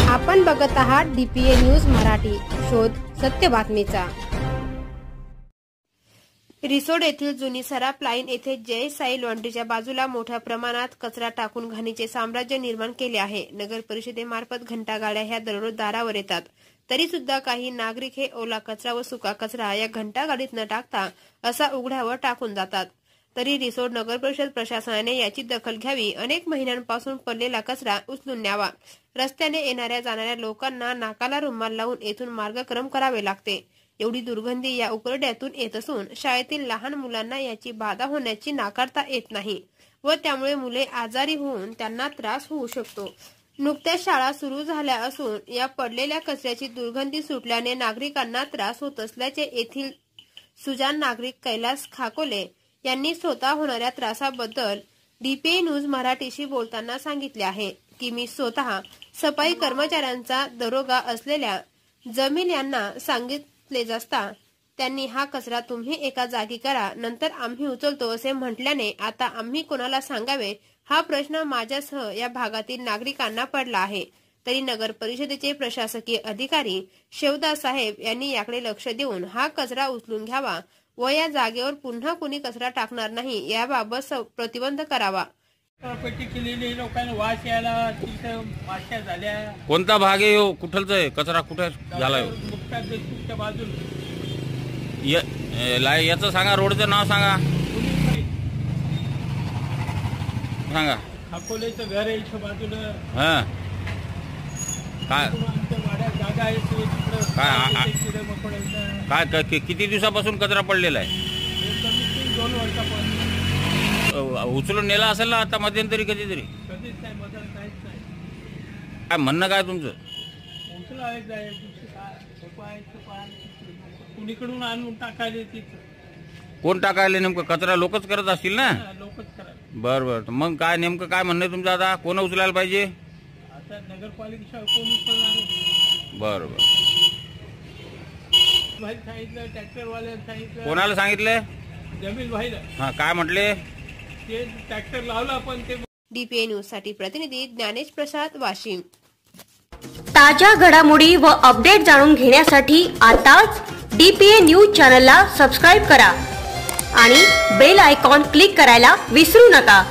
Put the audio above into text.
आपण बघत आहात DPA न्यूज मराठी, शोध सत्य बातमीचा। रिसोड येथील जुनी सराफ लाईन येथे जय साई लॉन्ड्रीच्या बाजूला मोठ्या प्रमाणात कचरा टाकून घाणीचे साम्राज्य निर्माण केले आहे। नगर परिषदेमार्फत घंटागाड्या ह्या दररोज दारावर येतात, तरी सुद्धा काही नागरिक हे ओला कचरा व सुका कचरा या घंटागाडीत न टाकता असा उघड्यावर टाकून जातात। तरी रिसोड नगर परिषद प्रशासनाने याची दखल घ्यावी, अनेक महिन्यांपासून पडलेला कचरा उचलून न्यावा। रस्त्याने येणाऱ्या जाणाऱ्या लोकांना नाकाला रुमाल लावून येथून मार्गक्रम करावे लागते। एवढी दुर्गंधी या उकरड्यातून येत असून शाळेतील लहान मुलांना याची बाधा होण्याची नाकारता येत नाही व त्यामुळे मुले आजारी होऊन त्यांना त्रास होऊ शकतो। नुकत्याच शाळा सुरू झाल्या असून या पडलेल्या कचऱ्याची दुर्गंधी सुटल्याने नागरिकांना त्रास होत असल्याचे येथील सुजाण नागरिक कैलास खाकोले यांनी स्वतः होणाऱ्या त्रासाबद्दल DPA न्यूज मराठीशी बोलताना सांगितले आहे की मी स्वतः सफाई कर्मचाऱ्यांचा दरोगा असलेल्या जमील यांना सांगितले असता त्यांनी हा कचरा तुम्ही एका जागी करा, नंतर आम्ही उचलतो असे म्हटल्याने आता आम्ही कोणाला सांगावे हा प्रश्न माझ्यासह या भागातील नागरिकांना पडला आहे। तरी नगर परिषदेचे प्रशासकीय अधिकारी शेवदास साहेब यांनी याकडे लक्ष देऊन हा कचरा उचलून घ्यावा व या जागेवर पुन्हा कोणी कचरा टाकणार नाही याबाबत प्रतिबंध करावा। लोकांना वास यायला, तिथं माश्या झाल्या। कोणता भाग आहे हो? कुठलचा आहे कचरा? कुठे झालाय? मुक्ता देशमुखच्या बाजूला। याचं सांगा, रोडचं नाव सांगा सांगा। अकोलेचं घर आहे इथं बाजूला। हा काय जागा आहे काय काय किती दिवसापासून कचरा पडलेला आहे? 2 वर्षापासून उचलून नेला असेल ना आता मध्यंतरी कधीतरी? कधीच नाही, मदत काहीच नाही। काय म्हणणं काय तुमचं? कुणीकडून आणून टाकायले तिथं? कोण टाकायले नेमकं? कचरा लोकच करत असतील ना? लोकच करा। बर बर, मग काय नेमकं काय म्हणणं आहे तुमचं? आता कोण उचलायला पाहिजे? आता नगरपालिका कोण उचलणार? बर बर, भाई सांगितलं, ट्रॅक्टरवाल्याला सांगितलं। कोणाला सांगितलं? जमील भाईला। हा, काय म्हटले? ते ट्रॅक्टर लावला पण ते। DPA न्यूज साठी प्रतिनिधी ज्ञानेश प्रसाद, वाशिम। ताज्या घडामोडी व अपडेट जाणून घेण्यासाठी आताच DPA न्यूज चॅनलला सबस्क्राइब करा आणि बेल आयकॉन क्लिक करायला विसरू नका।